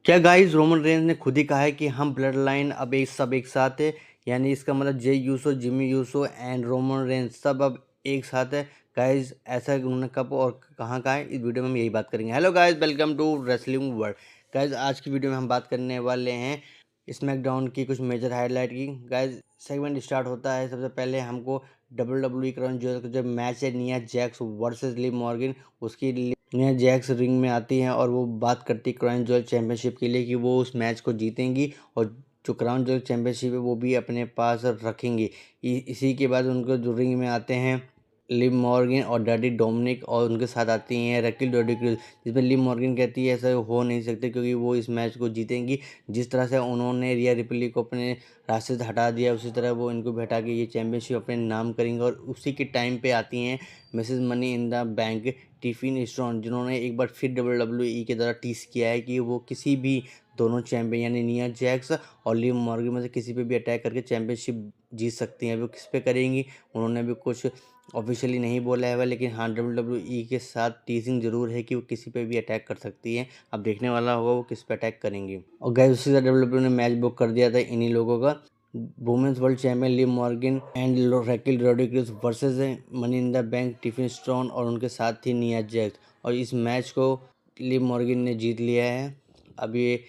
क्या guys, Roman Reigns ने खुद ही कहा है कि हम ब्लड लाइन अब एक साथ है। यानी इसका मतलब Jey Uso, Jimmy Uso and Roman Reigns सब अब एक साथ है। गाइस, ऐसा उन्होंने कब और कहाँ कहा है, इस वीडियो में हम यही बात करेंगे। Hello guys, welcome to wrestling world. Guys, आज की वीडियो में हम बात करने वाले हैं स्मैकडाउन की कुछ मेजर हाईलाइट की। गाइस, सेगमेंट स्टार्ट होता है। सबसे पहले हमको WWE क्राउन ज्वेल का जो मैच है, निया जैक्स वर्सेस लिव मॉर्गन, उसकी निया जैक्स रिंग में आती हैं और वो बात करती है क्राउन ज्वेल चैंपियनशिप के लिए कि वो उस मैच को जीतेंगी और जो क्राउन ज्वेल चैंपियनशिप है वो भी अपने पास रखेंगी। इसी के बाद उनको जो रिंग में आते हैं लिव मॉर्गन और डैडी डोमिनिक, और उनके साथ आती हैं रैकेल रोड्रिग्ज़, जिसमें लिव मॉर्गन कहती है ऐसा हो नहीं सकते क्योंकि वो इस मैच को जीतेंगी। जिस तरह से उन्होंने रिया रिप्ली को अपने रास्ते से हटा दिया, उसी तरह वो इनको भी हटा के ये चैंपियनशिप अपने नाम करेंगे। और उसी के टाइम पे आती हैं Mrs Money in the Bank Tiffany Stratton, जिन्होंने एक बार फिर WWE के द्वारा टीस किया है कि वो किसी भी दोनों चैंपियन यानी निया जैक्स और लिव मॉर्गन में से किसी पे भी अटैक करके चैंपियनशिप जीत सकती हैं। वो किस पे करेंगी उन्होंने भी कुछ ऑफिशियली नहीं बोला है, लेकिन हाँ WWE के साथ टीजिंग जरूर है कि वो किसी पे भी अटैक कर सकती है। अब देखने वाला होगा वो किस पे अटैक करेंगी। और गाइस, उसी तरह WWE ने मैच बुक कर दिया था इन्हीं लोगों का, women's world champion Liv Morgan and Raquel Rodriguez versus Money in the Bank Tiffany Stratton और उनके साथ थी निया जैक्स। और इस मैच को लिव मॉर्गन ने जीत लिया है। अब ये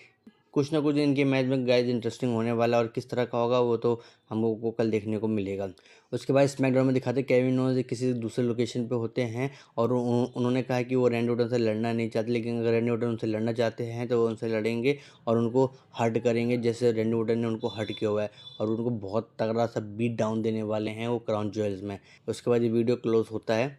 कुछ ना कुछ इनके मैच में गाइस इंटरेस्टिंग होने वाला है और किस तरह का होगा वो तो हम लोगों को कल देखने को मिलेगा। उसके बाद स्मैकडाउन में दिखाते केविन ओवेंस किसी दूसरे लोकेशन पे होते हैं और उन्होंने कहा कि वो रैंडी ऑर्टन से लड़ना नहीं चाहते, लेकिन अगर रैंडी ऑर्टन उनसे लड़ना चाहते हैं तो वो उनसे लड़ेंगे और उनको हर्ट करेंगे जैसे रैंडी ऑर्टन ने उनको हर्ट किया हुआ है, और उनको बहुत तगड़ा सा बीट डाउन देने वाले हैं वो क्राउन ज्वेल्स में। उसके बाद ये वीडियो क्लोज होता है।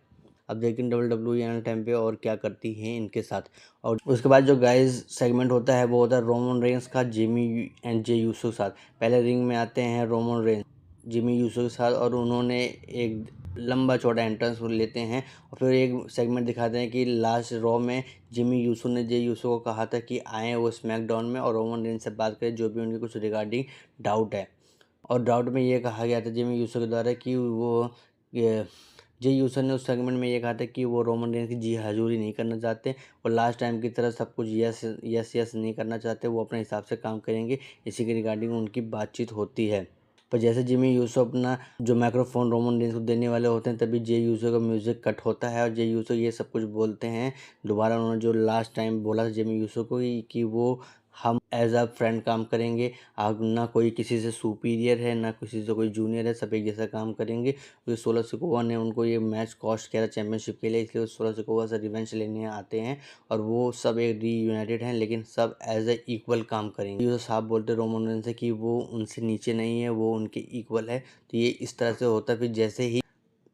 अब देखिए WWE आने टाइम पे और क्या करती हैं इनके साथ। और उसके बाद जो गाइस सेगमेंट होता है वो होता है रोमन रेंस का जिमी एंड जे यूसो के साथ। पहले रिंग में आते हैं रोमन रेंस जिमी यूसो के साथ और उन्होंने एक लंबा चौड़ा एंट्रेंस लेते हैं और फिर एक सेगमेंट दिखाते हैं कि लास्ट रॉ में जिमी यूसो ने जे यूसो को कहा था कि आए वो स्मैकडाउन में और रोमन रेंस से बात करें जो भी उनके कुछ रिगार्डिंग डाउट है। और डाउट में ये कहा गया था जिमी यूसो के द्वारा कि वो ये जे यूसन ने उस सेगमेंट में ये कहा था कि वो रोमन रेंस की जी हजूरी नहीं करना चाहते और लास्ट टाइम की तरह सब कुछ यस यस यस नहीं करना चाहते, वो अपने हिसाब से काम करेंगे। इसी के रिगार्डिंग उनकी बातचीत होती है। पर जैसे जिमी यूसो अपना जो माइक्रोफोन रोमन रेंस को देने वाले होते हैं तभी जे यूसो का म्यूज़िक कट होता है और जे यूसो ये सब कुछ बोलते हैं दोबारा। उन्होंने जो लास्ट टाइम बोला था जिमी यूसो को कि वो हम एज अ फ्रेंड काम करेंगे, अब ना कोई किसी से सुपीरियर है ना किसी से कोई जूनियर है, सब एक जैसा काम करेंगे। क्योंकि सोलो सिकोवा ने उनको ये मैच कॉस्ट किया था चैंपियनशिप के लिए, इसलिए वो सोलो सिकोवा से रिवेंज लेने आते हैं और वो सब एक रीयूनाइटेड हैं लेकिन सब एज ए इक्वल काम करेंगे। ये साहब बोलते रोमन रेंस से कि वो उनसे नीचे नहीं है, वो उनके इक्वल है। तो ये इस तरह से होता है। फिर जैसे ही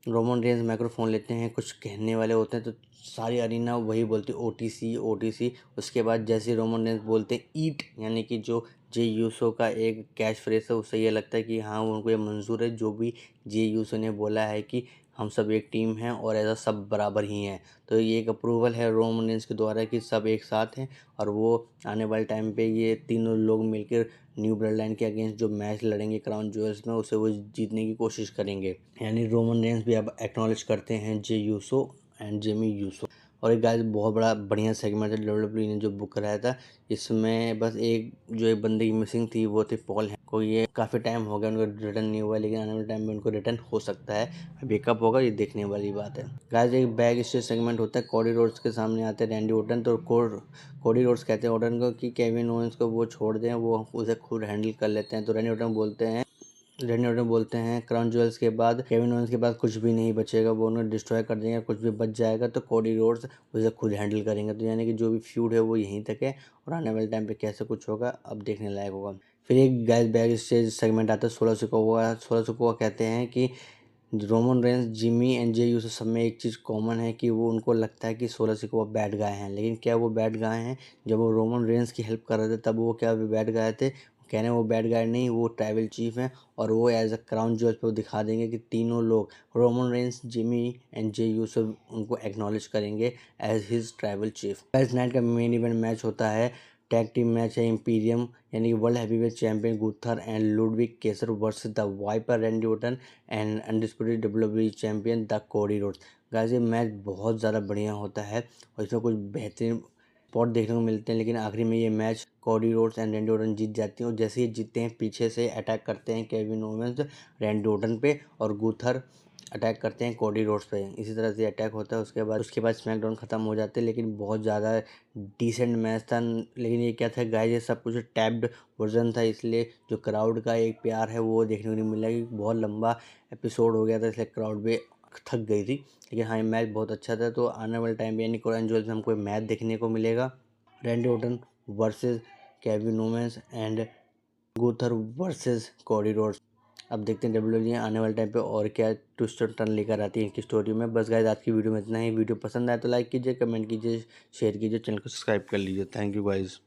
रोमन रेंस माइक्रोफोन लेते हैं कुछ कहने वाले होते हैं तो सारी अरीना वही बोलती है ओटीसी ओटीसी। उसके बाद जैसे रोमन रेंस बोलते हैं ईट, यानी कि जो जे यूसो का एक कैच फ्रेज है उससे ये लगता है कि हाँ उनको ये मंजूर है जो भी जे यूसो ने बोला है कि हम सब एक टीम हैं और ऐसा सब बराबर ही हैं। तो ये एक अप्रूवल है रोमन रेंस के द्वारा कि सब एक साथ हैं और वो आने वाले टाइम पे ये तीनों लोग मिलकर न्यू ब्लड लाइन के अगेंस्ट जो मैच लड़ेंगे क्राउन ज्वेल्स में उसे वो जीतने की कोशिश करेंगे। यानी रोमन रेंस भी अब एक्नॉलेज करते हैं जे यूसो एंड जेमी यूसो। और एक गाइस बहुत बड़ा बढ़िया सेगमेंट है WWE ने जो बुक कराया था। इसमें बस एक बंदे की मिसिंग थी वो थे पॉल को। ये काफ़ी टाइम हो गया उनको रिटर्न नहीं हुआ, लेकिन आने वाले टाइम में उनको रिटर्न हो सकता है। अब कब होगा ये देखने वाली बात है। गाइस, एक बैक स्टेज सेगमेंट होता है। कोडी रोड्स के सामने आते हैं रैंडी ऑर्टन, तो कोडी रोड्स कहते हैं ऑर्टन को कि केविन ओवेंस को वो छोड़ दें, वो उसे खुद हैंडल कर लेते हैं। तो रैंडी ऑर्टन बोलते हैं क्राउन ज्वेल्स के बाद केविन ओवेंस के पास कुछ भी नहीं बचेगा, वो उन्हें डिस्ट्रॉय कर देंगे। कुछ भी बच जाएगा तो कोडी रोड्स उसे खुद हैंडल करेंगे। तो यानी कि जो भी फ्यूड है वो यहीं तक है और आने वाले टाइम पे कैसे कुछ होगा अब देखने लायक होगा। फिर एक गाइस बैक स्टेज सेगमेंट आता है सोलो सिकोवा कहते हैं कि Roman Reigns Jimmy and Jey Uso सब में एक चीज़ कॉमन है कि वो उनको लगता है कि सोलो सिकोवा बैड गाय हैं, लेकिन क्या वो बैड गाय हैं? जब वो रोमन रेंस की हेल्प कर रहे थे तब वो क्या बैड गाय थे? कह रहे हैं वो बैड गाय नहीं, वो ट्राइबल चीफ हैं और वो एज अ क्राउन ज्वेल्स पे दिखा देंगे कि तीनों लोग Roman Reigns Jimmy and Jey Uso उनको एक्नॉलेज करेंगे एज हिज ट्राइबल चीफ। इस नाइट का मेन इवेंट मैच होता है, टैग टीम मैच है इंपीरियम यानी कि world heavyweight champion Gunther and Ludwig Kaiser versus the Viper Randy Orton and undisputed WWE champion the Cody Rhodes. Guys, ये मैच बहुत ज़्यादा बढ़िया होता है और इसमें कुछ बेहतरीन स्पॉट देखने को मिलते हैं, लेकिन आखिरी में ये match Cody Rhodes and Randy Orton जीत जाते हैं। और जैसे ही जीतते हैं पीछे से अटैक करते हैं केविन ओवेंस रैंडी ऑर्टन पे, और गुथर अटैक करते हैं कोडी रोड्स पे। इसी तरह से अटैक होता है। उसके बाद स्मैकडाउन ख़त्म हो जाते हैं, लेकिन बहुत ज़्यादा डिसेंट मैच था। लेकिन ये क्या था गाइस, ये सब कुछ टैप्ड वर्जन था, इसलिए जो क्राउड का एक प्यार है वो देखने को नहीं मिला, कि बहुत लंबा एपिसोड हो गया था, इसलिए क्राउड भी थक गई थी। लेकिन हाँ, ये मैच बहुत अच्छा था। तो आने वाले टाइम में यानी कोरियन ज्वेल्स में हमको मैच देखने को मिलेगा, Randy Orton versus Kevin Owens and Gunther versus Cody Rhodes. अब देखते हैं डब्ल्यूडब्ल्यूई आने वाले टाइम पे और क्या ट्विस्ट और टर्न लेकर आती है इनकी स्टोरी में। बस गाइस, आज की वीडियो में इतना ही। वीडियो पसंद आए तो लाइक कीजिए, कमेंट कीजिए, शेयर कीजिए, चैनल को सब्सक्राइब कर लीजिए। Thank you guys.